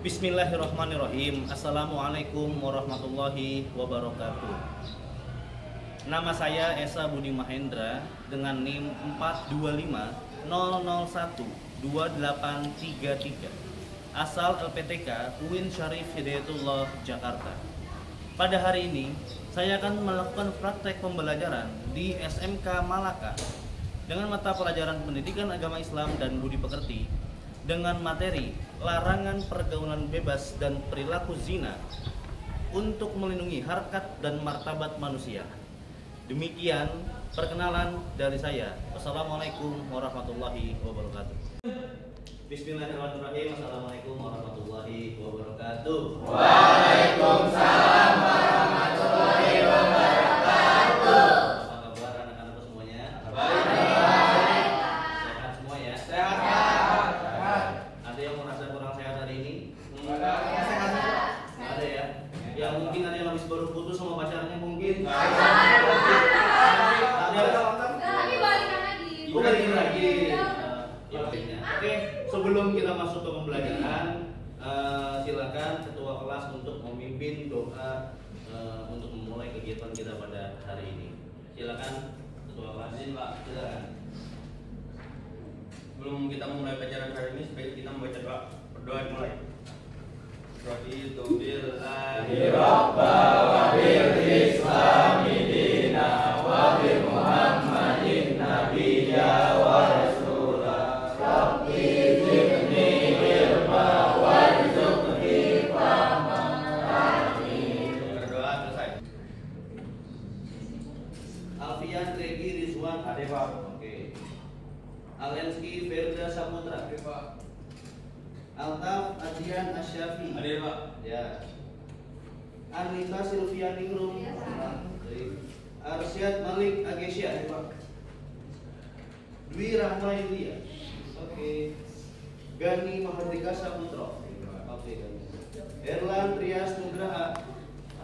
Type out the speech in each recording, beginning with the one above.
Bismillahirrahmanirrahim. Assalamualaikum warahmatullahi wabarakatuh. Nama saya Esa Budi Mahendra dengan NIM 42500012833. Asal LPTK UIN Syarif Hidayatullah Jakarta. Pada hari ini saya akan melakukan praktek pembelajaran di SMK Malaka dengan mata pelajaran Pendidikan Agama Islam dan Budi Pekerti dengan materi larangan pergaulan bebas dan perilaku zina untuk melindungi harkat dan martabat manusia. Demikian perkenalan dari saya. Wassalamualaikum warahmatullahi wabarakatuh. Bismillahirrahmanirrahim. Assalamualaikum warahmatullahi wabarakatuh. Waalaikumsalam warahmatullahi wabarakatuh. Apa kabar anak-anakku semuanya? Baik. Sehat semua ya? Sehat. Ada yang merasa kurang sehat hari ini? Sehat. Ada ya? Ya mungkin ada yang habis baru putus sama pacarnya mungkin. Ada. Tapi balikan lagi. Balikin lagi. Ya, baiknya. Oke, sebelum kita masuk ke pembelajaran, silakan ketua kelas untuk memimpin doa untuk memulai kegiatan kita pada hari ini. Silakan ketua kelas. Pak, silakan. Sebelum kita memulai pelajaran hari ini, sebaiknya kita membaca doa. Berdoa dimulai. Raditu billahi rabba wa bil islami dina wa bi muhammadin nabiyya wa rasula. Rabbi zidni ilma warzuqni fahma. Amin. Berdoa selesai. Alfian Regi Rizwan Ade, Pak. Oke. Alensky Ferda Saputra. Ade, Pak. Altaf Adrian Asyafi. Ade, Pak. Ya. Anita Silvia Ningrum. Ya, Pak. Baik. Arsyad Malik Agesya. Ade, Pak. Dwi Rahma Yulia. Oke. Gani Mahardika Saputra. Oke. Erlan Rias Nugraha.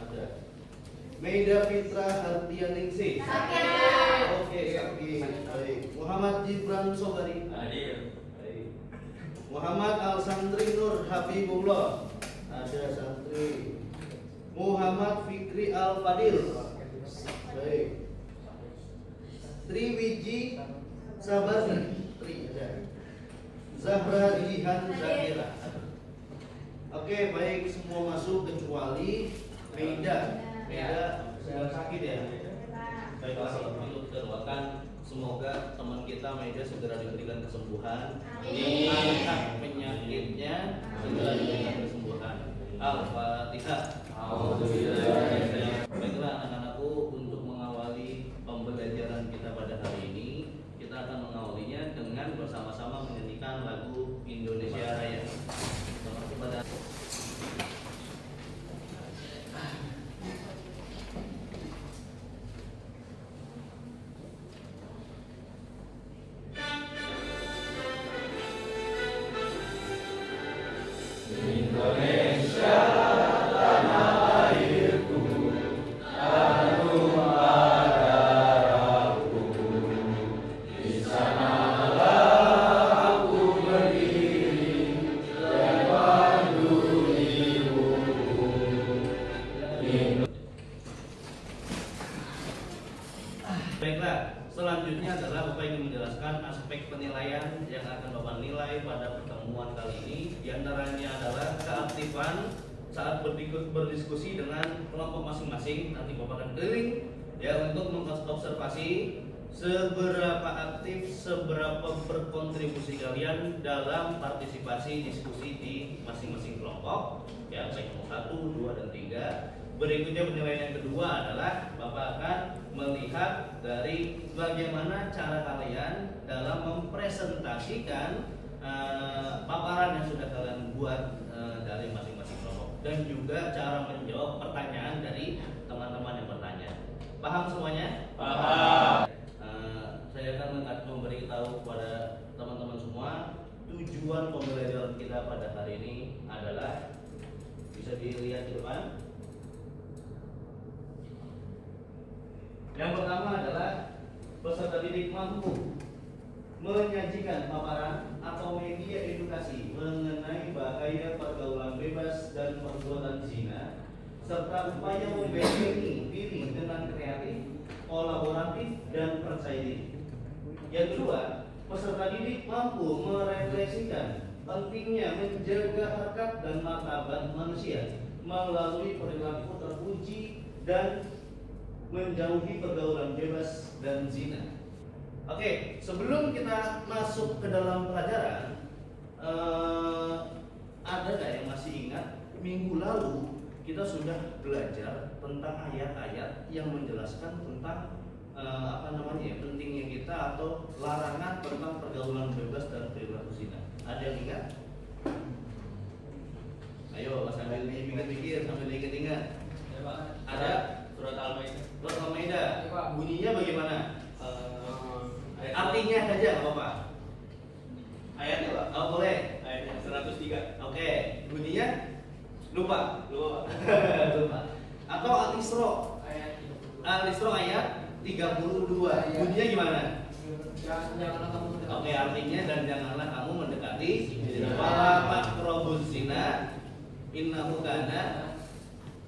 Ada. Meida Fitra Hardianingsih. Sakit. Oke, sakit. Baik. Muhammad Gibran Sobari. Ade. Baik. Muhammad Al Santri Nur Habibullah. Ada santri. Muhammad Fikri Al Fadil. Baik. Triwiji Sabarni. Tri ada. Zahra Jihan Zakira. Oke, baik, semua masuk kecuali Meida. Meida sedang sakit ya. Baiklah, kalau begitu kita doakan semoga teman kita Meida segera diberikan kesembuhan. Amin. Angkat penyakitnya segera diberikan kesembuhan. Al-Fatihah. Baiklah anak-anakku, untuk mengawali pembelajaran kita pada hari ini, kita akan mengawalinya dengan bersama-sama menyanyikan lagu Indonesia Raya. Selamat kepada Indonesia tanah airku, tanah darahku. Di sanalah aku berdiri dan memandulimu. Baiklah, selanjutnya adalah Bapak ingin menjelaskan aspek penilaian yang akan Bapak nilai pada pertemuan kali ini. Di antaranya adalah keaktifan saat berdiskusi dengan kelompok masing-masing. Nanti Bapak akan keliling ya untuk mengobservasi seberapa aktif, seberapa berkontribusi kalian dalam partisipasi diskusi di masing-masing kelompok. Ya, baik nomor 1, 2, dan 3. Berikutnya penilaian yang kedua adalah Bapak akan melihat dari bagaimana cara kalian dalam mempresentasikan paparan yang sudah kalian buat dari masing-masing kelompok, dan juga cara menjawab pertanyaan dari teman-teman yang bertanya. Paham semuanya? Paham. Saya akan memberitahu kepada teman-teman semua tujuan pembelajaran kita pada hari ini adalah, bisa dilihat di depan. Yang pertama adalah peserta didik mampu menyajikan paparan atau media edukasi mengenai berbahaya pergaulan bebas dan perbuatan zina, serta upaya membentengi diri dengan kreatif, kolaboratif, dan percaya diri. Yang kedua, peserta didik mampu merefleksikan pentingnya menjaga harkat dan martabat manusia melalui perilaku terpuji dan menjauhi pergaulan bebas dan zina. Oke, sebelum kita masuk ke dalam pelajaran, ada nggak yang masih ingat minggu lalu kita sudah belajar tentang ayat-ayat yang menjelaskan tentang pentingnya kita atau larangan tentang pergaulan bebas dan perilaku zina. Ada yang ingat? Ayo sambil dipikir-pikir, sambil diingat-ingat. Ada Surat Al-Maidah. Surat Al-Maidah. Bunyinya bagaimana? Artinya saja nggak apa-apa. Ayatnya Pak? Oh boleh. Ayatnya 103. Oke. Bunyinya? Lupa. Lupa. Lupa. Atau Al-Isra. Al-Isra ayat 32. Bunyinya gimana? Janganlah kamu mendekati. Oke, artinya dan janganlah kamu mendekati wala taqrabuz zina innahu kana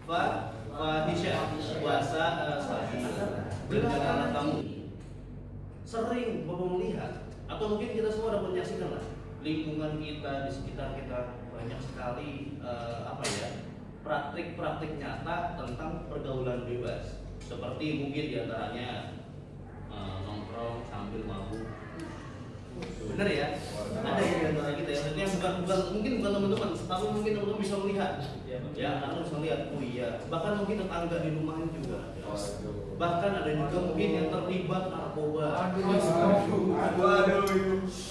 fahisha wa sa'a sabila. Dan janganlah kamu sering Bapak melihat atau mungkin kita semua dapat menyaksikan lah lingkungan kita di sekitar kita banyak sekali praktik-praktik nyata tentang pergaulan bebas, seperti mungkin diantaranya nongkrong sambil mabuk. Bener ya? Ada yang diantara kita ya, maksudnya mungkin bukan teman-teman, tapi mungkin teman-teman bisa melihat. Ya, anak bisa melihat. Oh iya, bahkan mungkin tetangga di rumahnya juga. Bahkan ada juga mungkin yang terlibat narkoba.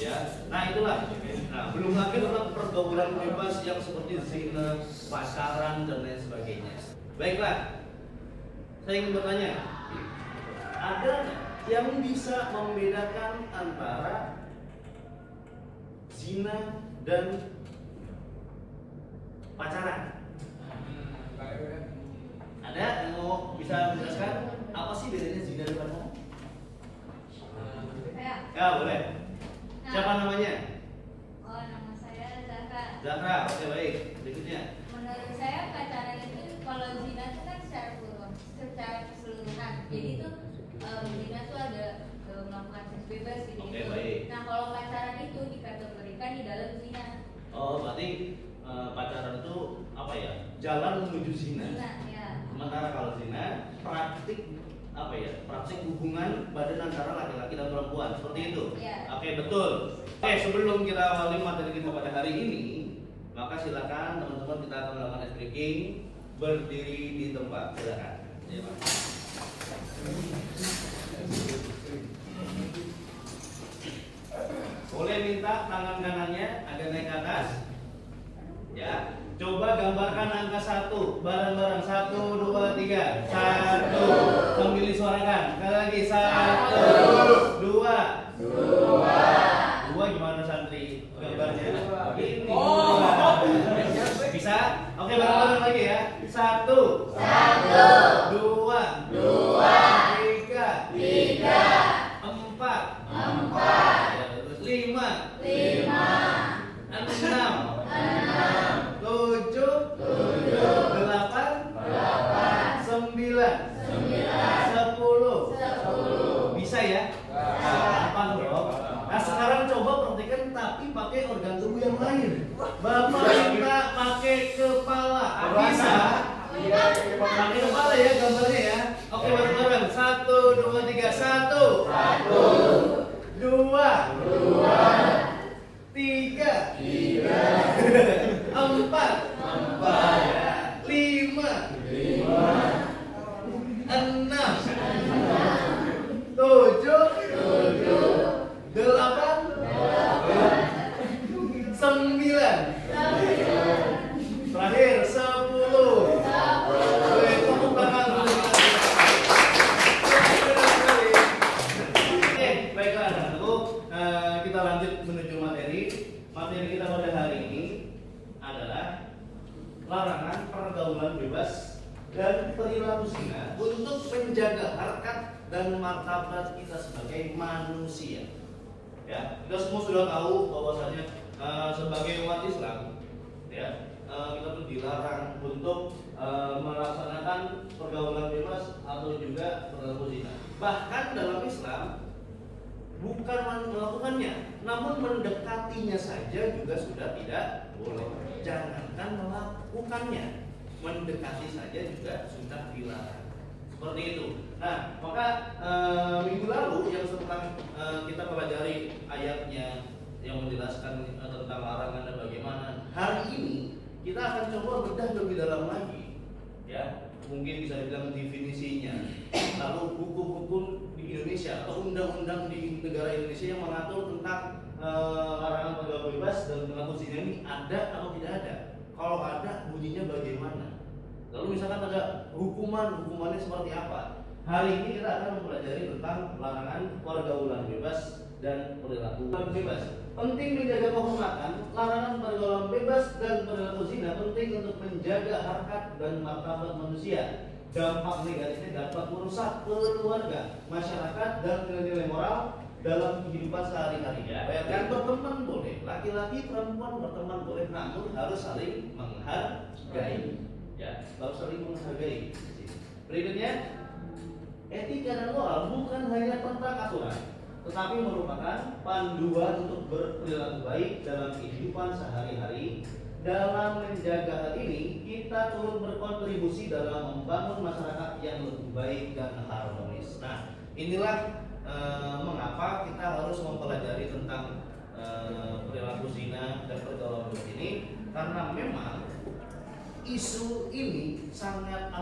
Ya, nah itulah. Nah, belum lagi tentang pergaulan bebas yang seperti zina, pacaran dan lain sebagainya. Baiklah, saya ingin bertanya, ada nggak yang bisa membedakan antara zina dan pacaran? Ada yang mau bisa menjelaskan apa sih bedanya zina dan pacaran? Saya. Ya boleh. Siapa namanya? Oh, nama saya Zahra. Zahra. Oke baik. Berikutnya. Menurut saya pacaran itu kalau zina itu kan secara keseluruhan. Jadi itu zina itu ada melakukan seks bebas gitu. Oke, baik. Nah kalau pacaran itu dikategorikan di dalam zina. Oh berarti pacaran itu apa ya? Jalan menuju zina. Zina ya. Sementara kalau zina praktik praktik hubungan badan antara laki-laki dan perempuan, seperti itu. Iya. Oke betul. Oke, sebelum kita awali materi kita pada hari ini, maka silakan teman-teman kita akan melakukan ice breaking, berdiri di tempat. Silakan. Ya, Pak. Boleh minta tangan kanannya agak naik ke atas. Ya. Coba gambarkan angka 1 bareng-bareng. 1, 2, 3. 1. Sambil disuarakan. Sekali lagi 1, 2. 2 gimana santri gambarnya? Ini. Bisa? Oke, bareng-bareng lagi ya. 1, 2, 3, 4, 5, 6, 7, 8, 9, 10. Bisa ya? Gampang bro. Nah sekarang coba praktikan tapi pakai organ tubuh yang lain. Bapak minta pakai kepala. Bisa? Pakai kepala ya gambarnya ya. Oke bareng-bareng. 1, 2, 3. 1, 2, 3, 4, 5, 6, 7, 8, 9. Terakhir 10. Tepuk tangan. Oke, baiklah anak-anakku, kita lanjut menuju materi. Materi kita pada hari ini adalah larangan pergaulan bebas dan perilaku zina untuk menjaga harkat dan martabat kita sebagai manusia. Ya, kita semua sudah tahu bahwasanya sebagai umat Islam ya, kita tuh dilarang untuk melaksanakan pergaulan bebas atau juga perilaku zina. Bahkan dalam Islam bukan melakukannya, namun mendekatinya saja juga sudah tidak boleh. Jangankan melakukannya, mendekati saja juga sudah dilarang. Seperti itu. Nah, maka minggu lalu yang setelah kita pelajari ayatnya yang menjelaskan tentang larangan dan bagaimana, hari ini kita akan coba bedah lebih dalam lagi, ya. Mungkin bisa dibilang definisinya, lalu hukum-hukum di Indonesia atau undang-undang di negara Indonesia yang mengatur tentang larangan pergaulan bebas dan perilaku zina ini ada atau tidak ada. Kalau ada, bunyinya bagaimana? Lalu misalkan ada hukumannya seperti apa? Hari ini kita akan mempelajari tentang larangan pergaulan bebas dan perilaku bebas. Penting menjaga kehormatan, larangan pergaulan bebas dan perilaku zina penting untuk menjaga harkat dan martabat manusia. Dampak negatifnya dapat merusak keluarga, masyarakat, dan nilai-nilai moral dalam kehidupan sehari-hari. Bayangkan berteman boleh, laki-laki perempuan berteman boleh, namun harus saling menghargai. Ya, harus saling menghargai. Berikutnya, etika dan moral bukan hanya tentang aturan, tetapi merupakan panduan untuk berperilaku baik dalam kehidupan sehari-hari. Dalam menjaga hal ini, kita turut berkontribusi dalam membangun masyarakat yang lebih baik dan harmonis. Nah, inilah mengapa kita harus mempelajari tentang perilaku zina dan pergaulan bebas ini, karena memang isu ini sangat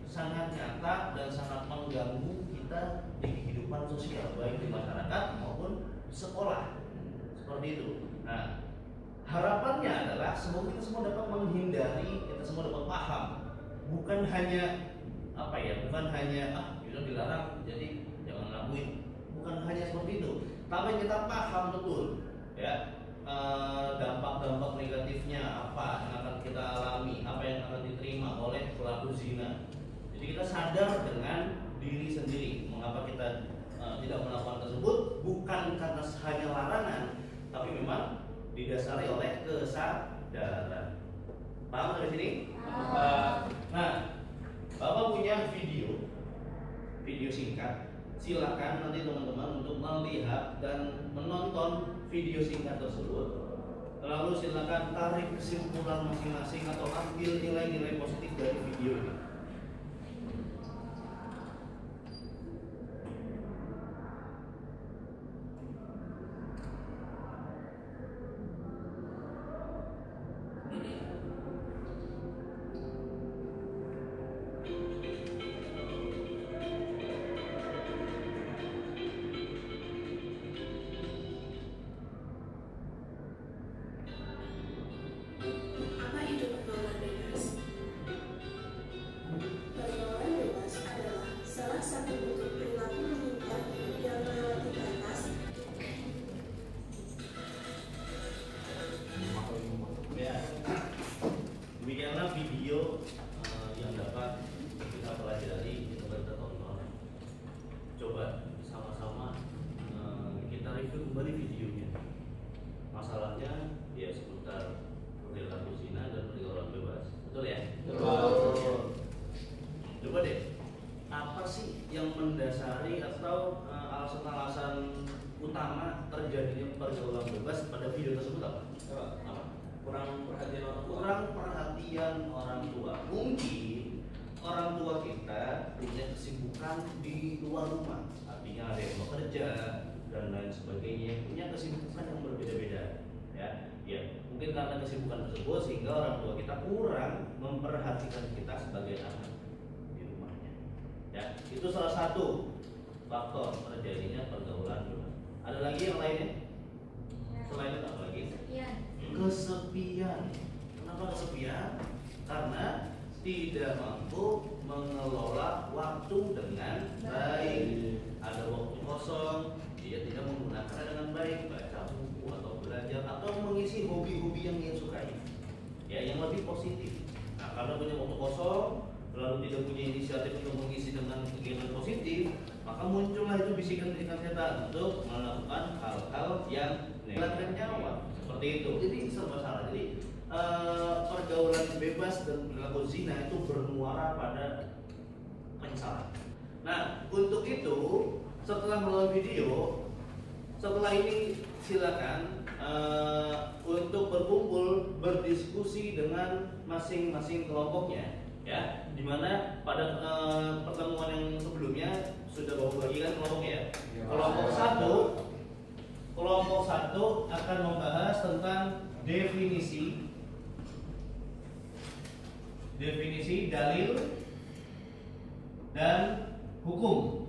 sangat nyata dan sangat mengganggu kita di kehidupan sosial, baik di masyarakat maupun sekolah, seperti itu. Nah, harapannya adalah semoga kita semua dapat menghindari, kita semua dapat paham, bukan hanya bukan hanya kita dilarang jadi jangan lakuin, bukan hanya seperti itu, tapi kita paham betul, ya, dampak-dampak negatifnya apa yang akan kita alami, apa yang akan diterima oleh pelaku zina. Jadi kita sadar dengan diri sendiri mengapa kita tidak melakukan tersebut, bukan karena hanya larangan, tapi memang didasari oleh kesadaran. Paham dari sini? Nah, Bapak punya video singkat. Silakan nanti teman-teman untuk melihat dan menonton video singkat tersebut. Lalu silakan tarik kesimpulan masing-masing atau ambil nilai-nilai positif dari video ini. Apa itu pergaulan bebas? Pergaulan bebas adalah salah satu bentuk perilaku menyimpang yang melewati batas. Ya, demikianlah video yang dapat kita pelajari, kita tonton. Coba sama-sama kita review kembali videonya. Masalahnya ya seputar perilaku zina dan pergaulan bebas, betul ya? Betul. Coba deh, apa sih yang mendasari atau alasan-alasan utama terjadinya pergaulan bebas pada video tersebut apa? Apa? Kurang perhatian orang tua. Kurang perhatian orang tua. Mungkin orang tua kita punya kesibukan di luar rumah, artinya ada yang bekerja dan lain sebagainya, punya kesibukan yang berbeda-beda, ya. Mungkin karena kesibukan tersebut sehingga orang tua kita kurang memperhatikan kita sebagai anak di rumahnya, ya. Itu salah satu faktor terjadinya pergaulan bebas. Ada lagi yang lainnya? Selain itu apa lagi? Kesepian. Kenapa kesepian? Karena tidak mampu mengelola waktu dengan baik. Ada waktu kosong, dia tidak menggunakannya dengan baik, baca buku atau belajar atau mengisi hobi-hobi yang dia sukai, ya, yang lebih positif. Nah, karena punya waktu kosong lalu tidak punya inisiatif untuk mengisi dengan kegiatan positif, maka muncullah itu bisikan-bisikan setan untuk melakukan hal-hal yang negatif nyawa seperti itu. Jadi serba salah. Jadi pergaulan bebas dan perilaku zina itu bermuara pada penyesalan. Nah, untuk itu setelah menonton video, setelah ini silakan untuk berkumpul berdiskusi dengan masing-masing kelompoknya, ya. Dimana pada pertemuan yang sebelumnya sudah bawa bagikan kelompoknya. Ya. Kelompok satu akan membahas tentang definisi dalil dan hukum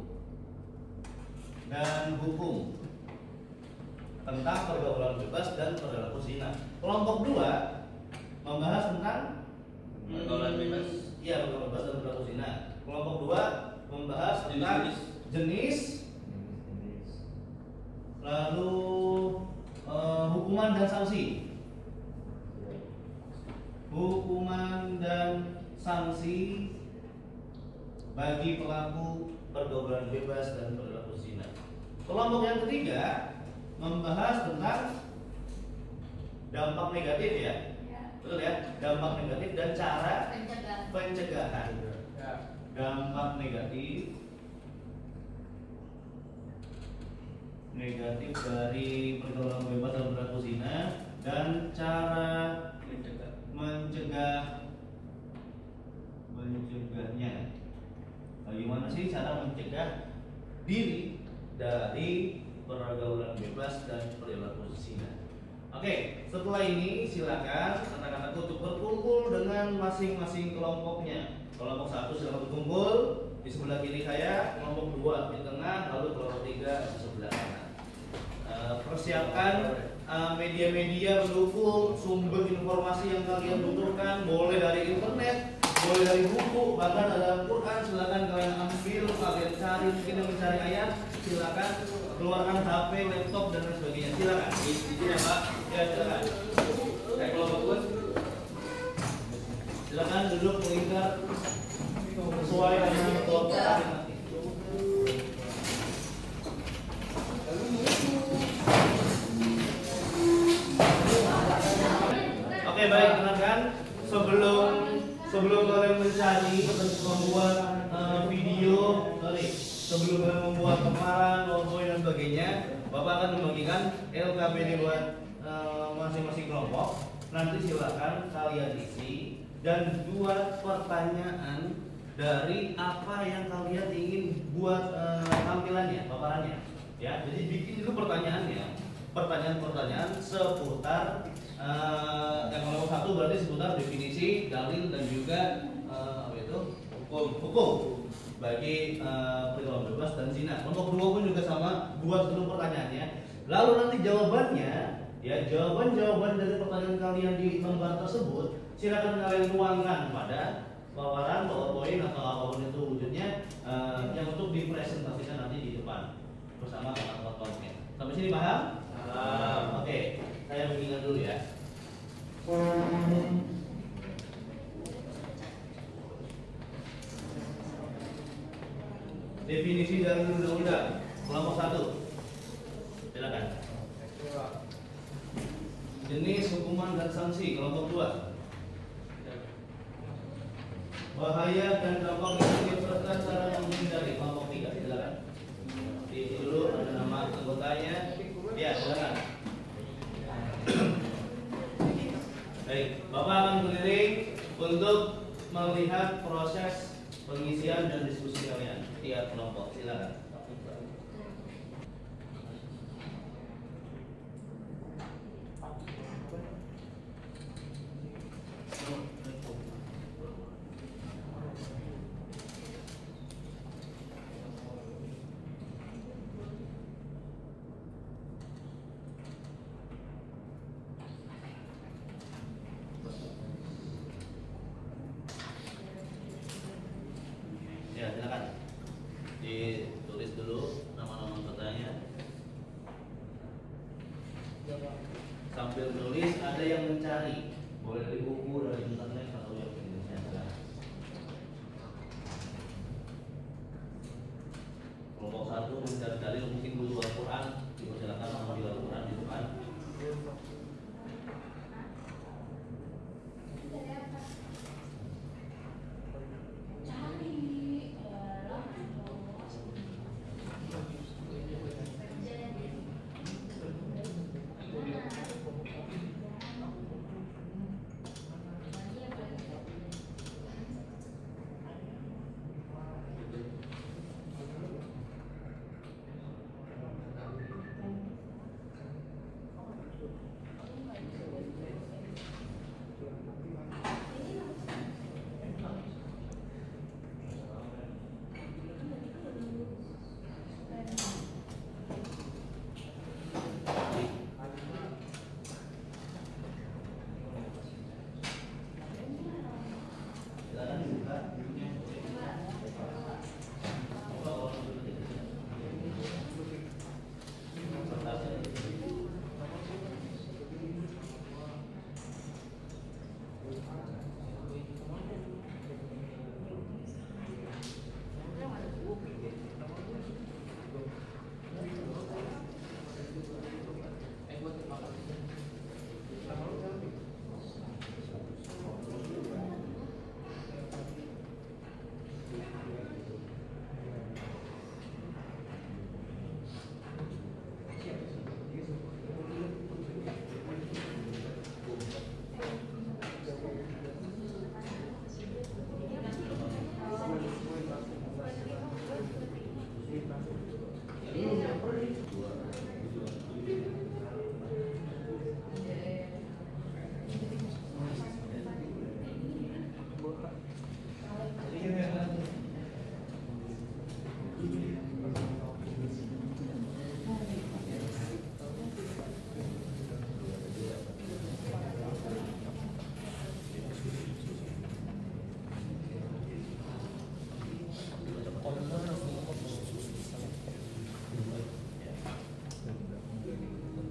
tentang pergaulan bebas dan perilaku zina. Kelompok 2 membahas tentang Pergaulan bebas. Iya, pergaulan bebas dan perilaku zina. Kelompok 2 membahas tentang jenis, lalu hukuman dan sanksi. Bagi pelaku pergaulan bebas dan perilaku zina. Kelompok yang ketiga membahas tentang dampak negatif, ya. Betul ya? Dampak negatif dan cara pencegahan. Dampak negatif dari pergaulan bebas dan perilaku zina dan cara mencegahnya. Bagaimana sih cara mencegah diri dari pergaulan bebas dan perilaku zina? Oke, setelah ini silakan anak-anakku untuk berkumpul dengan masing-masing kelompoknya. Kelompok 1 silakan berkumpul di sebelah kiri saya, kelompok 2 di tengah, lalu kelompok 3 di sebelah kanan. Persiapkan media-media pendukung, sumber informasi yang kalian butuhkan, boleh dari internet, boleh dari buku, bahkan ada Al-Quran. Silakan kalian ambil, kalian cari, mungkin mencari ayat, silakan keluarkan HP, laptop dan lain sebagainya. Silakan. Di sini ya Pak. Ya silakan. Kayak kelompok gue. Silakan duduk melingkar sesuai dengan kelompok masing-masing. Oke, baik, dengarkan. Sebelum kalian mencari membuat video, sebelum kalian membuat kemaran, PowerPoint dan sebagainya, Bapak akan membagikan LKPD buat masing-masing kelompok. Nanti silakan kalian isi dan buat pertanyaan dari apa yang kalian ingin buat tampilannya, paparannya. Ya, jadi bikin dulu pertanyaannya. Pertanyaan-pertanyaan seputar yang nomor 1 berarti seputar definisi, dalil dan juga hukum bagi pergaulan bebas dan zina. Kelompok 2 pun juga sama, buat dulu pertanyaannya. Lalu nanti jawabannya, ya jawaban dari pertanyaan kalian di lembar tersebut silakan kalian tuangkan pada paparan, PowerPoint atau apapun itu wujudnya yang untuk dipresentasikan nanti di depan bersama kakak-kakaknya. Sampai sini paham? Oke, saya mengingat dulu ya. Definisi dari undang-undang kelompok 1. Silakan. Jenis hukuman dan sanksi kelompok 2. Bahaya dan dampak negatif serta cara menghindari kelompok 3. Silakan. Diisi dulu ada nama anggotanya. Ya, silakan. Baik, Bapak akan keliling untuk melihat proses pengisian dan diskusi kalian tiap kelompok. Silakan. Ya, silakan. Ditulis dulu nama-nama anggotanya. Sambil nulis ada yang mencari, boleh dari buku, dari internet atau yang Indonesia. Silakan. Kelompok 1 mencari dalil, mungkin butuh Al-Quran, dipersilakan mengambil Al-Quran di depan.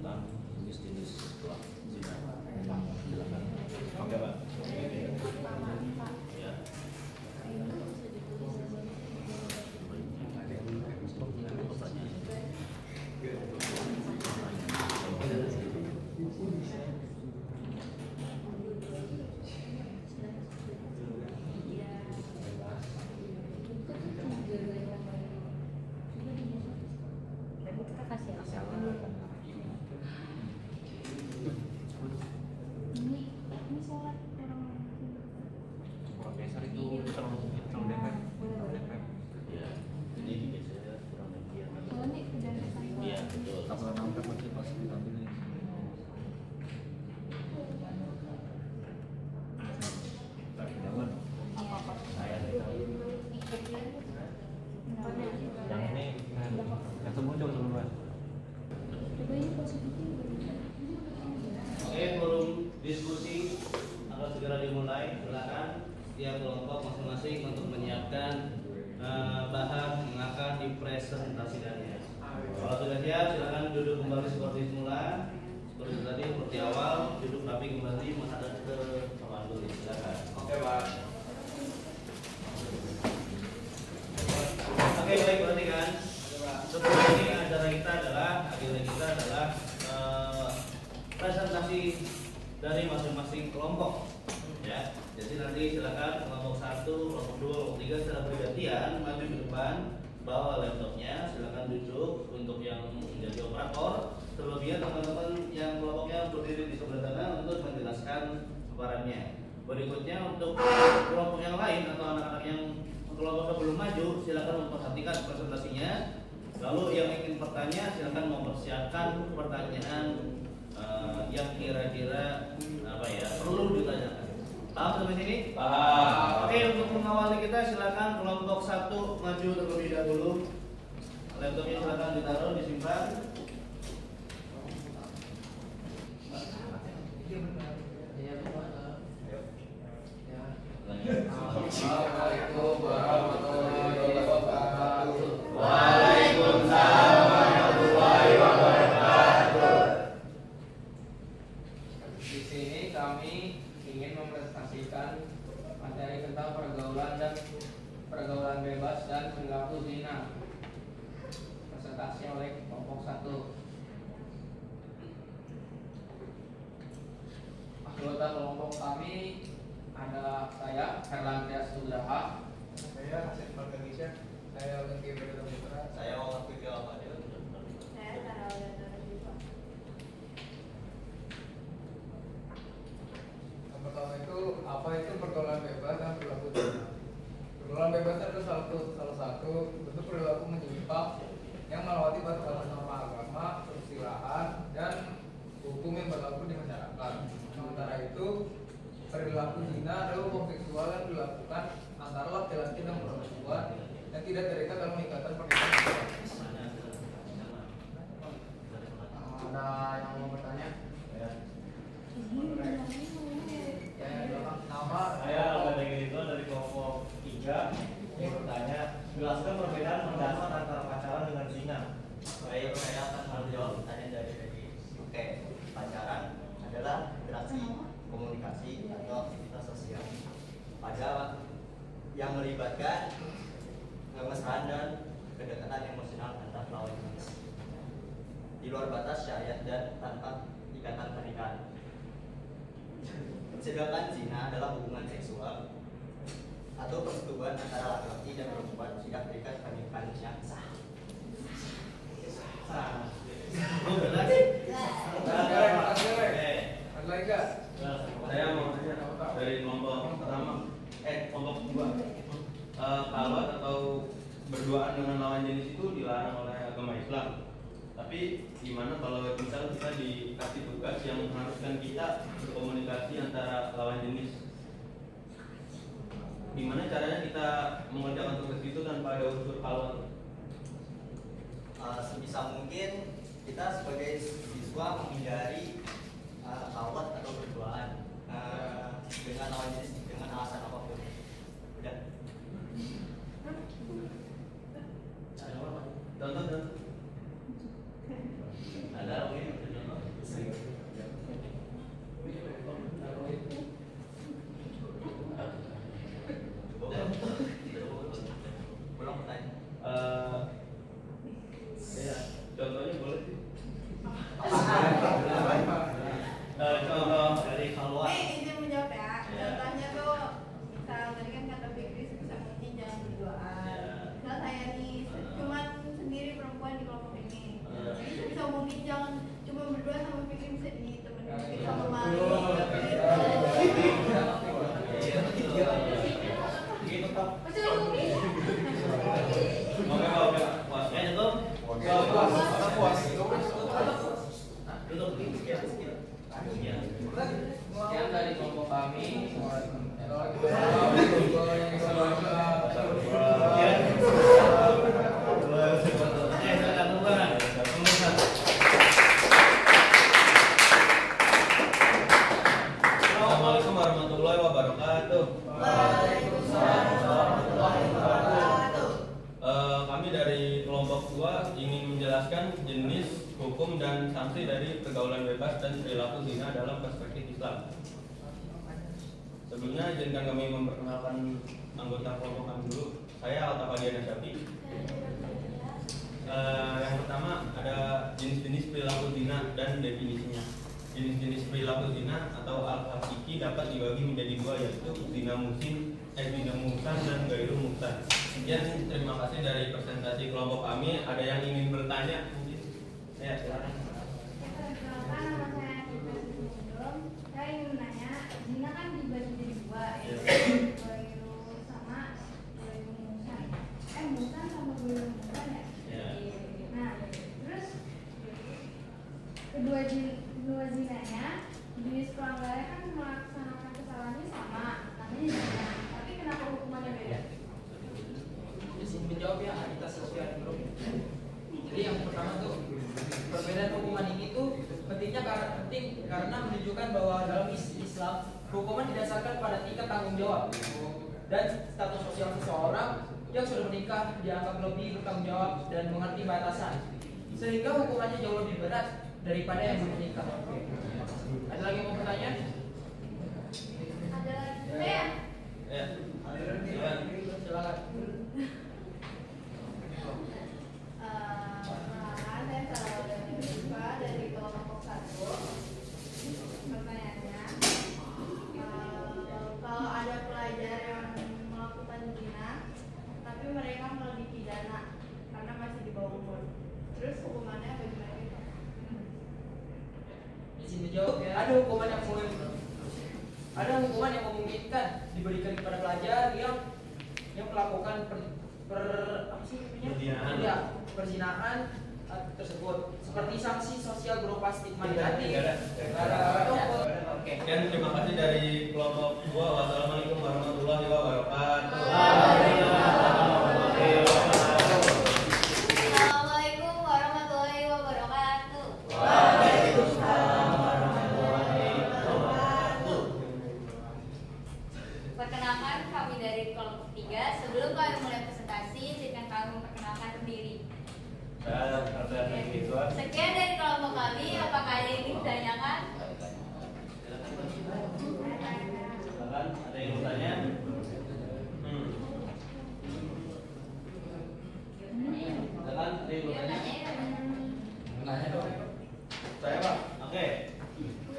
tentang jenis-jenis zina. Silakan. Oke, Pak. Ya. Kita kasih ini sholat orang Bukan dasar itu terlalu dempet. Ya. Ini biasanya kurang lebih oh ini udah Iya, betul. Kalau nampet pasti pasti ditampilin. Jangan. Saya Yang ini yang sebelum coba sebelumnya. Oke, forum diskusi akan segera dimulai. Silakan tiap kelompok masing-masing untuk menyiapkan bahan yang akan dipresentasikannya. Kalau sudah siap, silakan duduk kembali seperti semula. Seperti tadi, seperti awal, duduk rapi kembali menghadap ke papan tulis. Silakan. Oke, Pak. Oke, baik, perhatikan. Sebelum ini acara kita adalah agenda kita adalah presentasi dari masing-masing kelompok. Ya, jadi nanti silakan kelompok 1, kelompok 2, kelompok 3 secara bergantian maju ke depan, bawa laptopnya, silakan duduk untuk yang menjadi operator. Terlebihnya teman-teman yang kelompoknya berdiri di sebelah sana untuk menjelaskan paparannya. Berikutnya untuk kelompok yang lain atau anak-anak yang kelompoknya belum maju, silakan memperhatikan presentasinya. Lalu yang ingin bertanya, silakan mempersiapkan pertanyaan yang kira-kira perlu ditanyakan. Paham sampai sini? Paham. Oke, untuk mengawali kita silakan kelompok 1 maju terlebih dahulu. Laptopnya silakan ditaruh, disimpan. Assalamualaikum warahmatullahi wabarakatuh. Waalaikumsalam warahmatullahi wabarakatuh. Di sini kami ingin mempresentasikan materi tentang pergaulan bebas dan perilaku zina. Presentasi oleh kelompok 1. Anggota kelompok kami adalah saya Herlantrias Nugraha, saya Hasan Marganisha, saya Lengki Berita Putra, Saya Muhammad Fikri Al-Fadil. saya Tarawih Yang pertama itu apa itu pergaulan bebas dan perilaku zina. Pergaulan bebas adalah salah satu bentuk perilaku menyimpang yang melewati batas-batas norma agama, persilahan, dan hukum yang berlaku di masyarakat. Sementara itu perilaku zina adalah hubungan seksual yang dilakukan antara laki-laki dan perempuan yang tidak terikat dalam ikatan pernikahan. Ada yang mau bertanya? Ya, nama Saya Alban Degito dari kelompok 3 yang bertanya, jelaskan perbedaan mendasar antara pacaran dengan zina. Baik, saya akan menjawab pertanyaan dari Oke, pacaran adalah interaksi, komunikasi atau aktivitas sosial pada yang melibatkan kemesraan dan kedekatan emosional antar lawan jenis di luar batas syariat dan tanpa ikatan pernikahan. Sedangkan zina adalah hubungan seksual atau persetubuhan antara laki-laki dan perempuan tidak terikat pernikahan yang sah. Oh, benar sih. Ada lagi nggak? Saya mau tanya dari kelompok pertama, kelompok kedua. Kawat atau berduaan dengan lawan jenis itu dilarang oleh agama Islam. Tapi gimana kalau misal kita dikasih tugas yang mengharuskan kita berkomunikasi antara lawan jenis? Gimana caranya kita mengerjakan tugas itu tanpa ada unsur kawat? Sebisa mungkin kita sebagai siswa menghindari kawat atau berduaan dengan lawan jenis dengan alasan apapun. Udah. Contoh. Ada mungkin contoh. Ulang pertanyaan. Ya, contohnya boleh sih. Contoh dari keluar. Izin menjawab ya. Contohnya tuh, misal tadi kan kata Fikri sebisa mungkin jangan berduaan. Misal saya nih cuman sendiri perempuan di kelompok ini. Jadi sebisa mungkin jangan cuma berdua sama Fikri, bisa ditemenin Fikri sama Mari. Oke, puas. Cukup. Duduk. Sekian dari kelompok kami. Assalamualaikum warahmatullahi wabarakatuh. Kami dari kelompok 2 ingin menjelaskan jenis, hukum, dan sanksi dari pergaulan bebas dan perilaku zina dalam perspektif Islam. Sebelumnya izinkan kami memperkenalkan anggota kelompok kami dulu. Saya Altafadiana Syafi. Yang pertama ada jenis-jenis perilaku zina dan definisinya. Jenis-jenis perilaku zina atau al-hakiki dapat dibagi menjadi 2, yaitu zina muhsin, zina muhsan, dan gairu muhsan. Sekian, terima kasih dari presentasi kelompok kami. Ada yang ingin bertanya mungkin? Ya, silakan. Perkenalkan, nama saya Tika Sindrom. Saya ingin menanya, zina kan dibagi jadi 2, yaitu gairu sama gairu muhsan. Muhsan sama gairu muhsan ya? Ya. Nah, terus kedua zinanya, jenis pelanggarnya kan melaksanakan kesalahannya sama, namanya zina. Tapi kenapa hukumannya beda? Izin menjawab ya, Anita Sosial Group. Jadi yang pertama tuh perbedaan hukuman ini tuh penting karena menunjukkan bahwa dalam Islam hukuman didasarkan pada tingkat tanggung jawab dan status sosial seseorang yang sudah menikah dianggap lebih bertanggung jawab dan mengerti batasan, sehingga hukumannya jauh lebih berat daripada yang belum menikah. Ada lagi yang mau bertanya? Ada saya. Ya. Silakan. Saya salah dari Diva dari kelompok 1. Pertanyaannya, kalau ada pelajar yang melakukan zina, tapi mereka malah dipidana karena masih di bawah umur, terus hukumannya bagaimana? Izin menjawab ya. Ada hukuman yang memungkinkan diberikan kepada pelajar yang melakukan perzinaan tersebut, seperti sanksi sosial berupa stigma negatif. Sekian, terima kasih dari kelompok 2. Wassalamualaikum warahmatullahi wabarakatuh. Assalamualaikum warahmatullahi wabarakatuh. Perkenalkan perkenalkan kami dari kelompok 3. Sebelum kami mulai presentasi, silakan kami memperkenalkan diri. Sekian dari kelompok kami. Apakah ada yang ingin ditanyakan? Silakan, ada yang mau tanya? Silakan, ada yang mau tanya? Nanya dong. Saya Pak. Oke.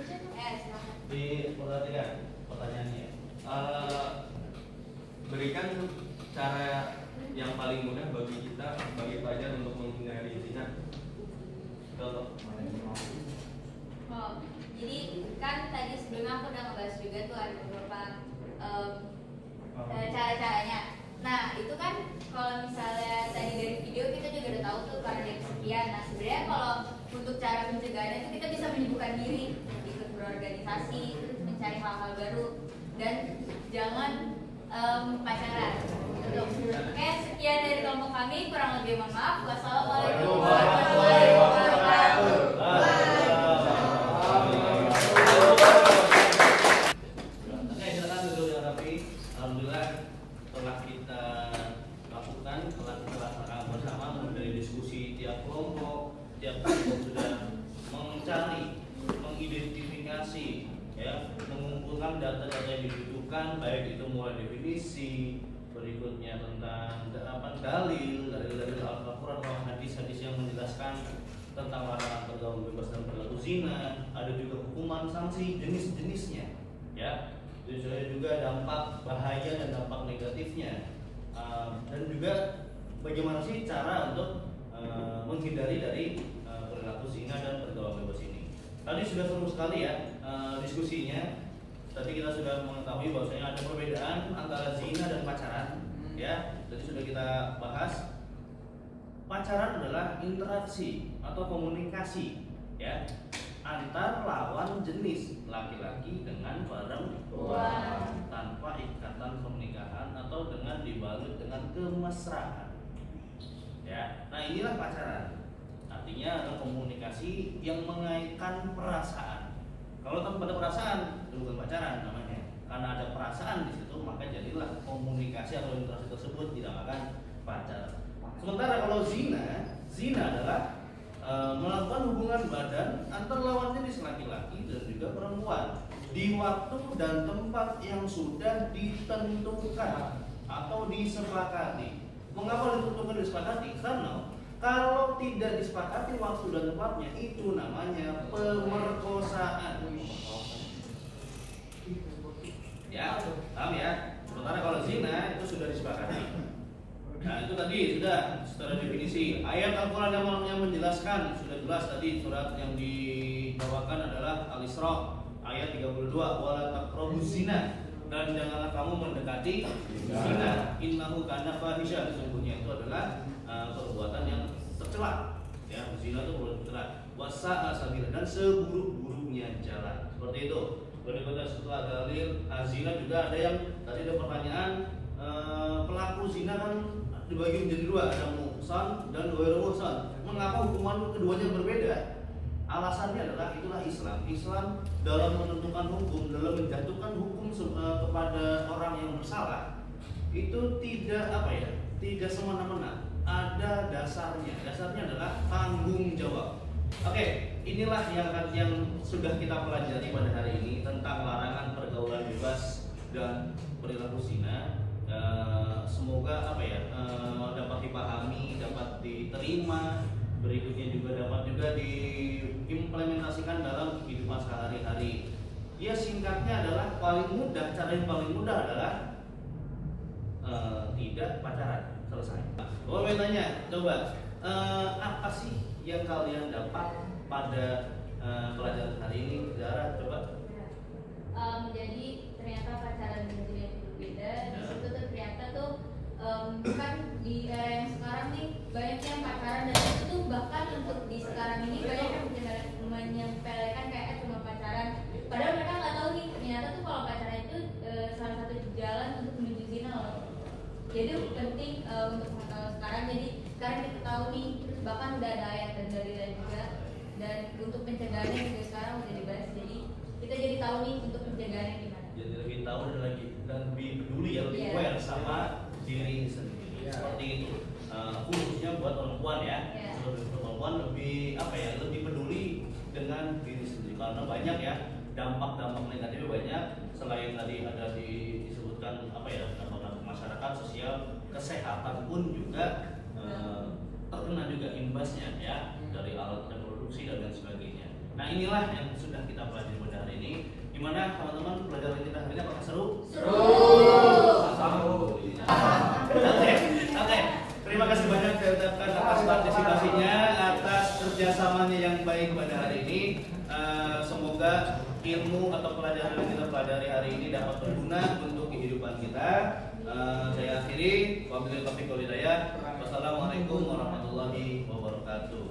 Silakan. Diperhatikan pertanyaannya. Berikan cara yang paling mudah bagi kita, bagi pelajar untuk menghindari zina. Contoh. Oh, jadi kan tadi sebelumnya aku udah ngebahas juga tuh ada beberapa cara-caranya. Nah itu kan kalau misalnya tadi dari video kita juga udah tahu tuh karena dari sekian. Nah sebenarnya kalau untuk cara pencegahannya itu kita bisa menyibukkan diri, ikut berorganisasi, terus mencari hal-hal baru dan jangan pacaran. Oke, sekian dari kelompok kami. Kurang lebih mohon maaf. Wassalamualaikum warahmatullahi wabarakatuh. Oke, silakan duduk dengan rapi. Alhamdulillah telah kita lakukan, telah kita laksanakan bersama mulai dari diskusi tiap kelompok sudah mencari, mengidentifikasi, ya, mengumpulkan data-data yang dibutuhkan, baik itu mulai definisi, berikutnya tentang dalil dari Al-Quran atau hadis-hadis yang menjelaskan tentang larangan pergaulan bebas dan perilaku zina, ada juga hukuman sanksi jenis-jenisnya, ya, dan juga dampak bahaya dan dampak negatifnya, dan juga bagaimana sih cara untuk menghindari dari perilaku zina dan pergaulan bebas ini. Tadi sudah seru sekali ya diskusinya. Tadi kita sudah mengetahui bahwasanya ada perbedaan antara zina dan pacaran, ya. Tadi sudah kita bahas. Pacaran adalah interaksi atau komunikasi, ya, antar lawan jenis laki-laki dengan perempuan tanpa ikatan pernikahan atau dengan dibalut dengan kemesraan, ya. Nah inilah pacaran. Artinya adalah komunikasi yang mengaitkan perasaan. Kalau tanpa ada perasaan, itu bukan pacaran namanya. Karena ada perasaan di situ, maka jadilah komunikasi atau interaksi tersebut dinamakan pacaran. Sementara kalau zina adalah melakukan hubungan badan antar lawan jenis laki-laki dan juga perempuan di waktu dan tempat yang sudah ditentukan atau disepakati. Mengapa ditentukan disepakati? Karena kalau tidak disepakati waktu dan tempatnya, itu namanya pemerkosaan. Ya, paham ya? Sementara kalau zina itu sudah disepakati. Nah itu tadi sudah secara definisi. Ayat Al-Quran yang menjelaskan sudah jelas tadi. Surat yang dibawakan adalah Al-Isra ayat 32. Wala taqrabuz zina, dan janganlah kamu mendekati zina. Innahu kana fahisha, sesungguhnya itu adalah perbuatan yang tercela. Ya, zina itu perbuatan tercela. Wasa'a sabila, dan seburuk-buruknya jalan. Seperti itu. Berikutnya setelah dalil zina juga ada yang tadi ada pertanyaan, pelaku zina kan dibagi menjadi dua, ada muhsan dan ghairu muhsan. Mengapa hukuman keduanya berbeda? Alasannya adalah itulah Islam. Islam dalam menentukan hukum, dalam menjatuhkan hukum kepada orang yang bersalah itu tidak semena-mena. Ada dasarnya. Dasarnya adalah tanggung jawab. Oke, inilah yang sudah kita pelajari pada hari ini tentang larangan pergaulan bebas dan perilaku zina. Semoga dapat dipahami, dapat diterima, berikutnya juga dapat diimplementasikan dalam kehidupan sehari-hari. Ya singkatnya adalah cara yang paling mudah adalah tidak pacaran, selesai. Boleh tanya, coba apa sih yang kalian dapat pada pelajaran hari ini? Zara, coba. Jadi ternyata pacaran dan zina itu berbeda. Di situ tuh ternyata tuh kan di era yang sekarang nih banyak yang pacaran, dan itu tuh bahkan untuk di sekarang ini banyak yang menyepelekan kayak cuma pacaran. Padahal mereka nggak tahu nih ternyata tuh kalau pacaran itu salah satu jalan untuk menuju zina loh. Jadi penting untuk mengetahui sekarang. Jadi sekarang kita tahu nih, terus bahkan udah ada ayat dan dalilnya juga. Dan untuk pencegahannya juga sekarang udah dibahas. Jadi kita jadi tahu nih untuk pencegahannya gimana. Jadi lebih tahu dan lagi lebih peduli ya, lebih Iya. aware sama diri sendiri. Seperti itu. Khususnya buat perempuan ya. Lebih perempuan lebih apa ya? Lebih peduli dengan diri sendiri karena banyak ya dampak-dampak negatifnya banyak. Selain tadi ada disebutkan apa ya, dampak masyarakat, sosial, kesehatan pun juga terkena juga imbasnya ya dari alat reproduksi dan lain sebagainya. Nah inilah yang sudah kita pelajari pada hari ini. Gimana teman-teman pelajaran kita hari ini, apakah seru? Seru. Oke. Terima kasih banyak saya ucapkan atas partisipasinya, atas kerjasamanya yang baik pada hari ini. Semoga ilmu atau pelajaran yang kita pelajari hari ini dapat berguna untuk kehidupan kita. Saya akhiri. Wabillahi taufiq wal hidayah. Wassalamualaikum warahmatullahi wabarakatuh.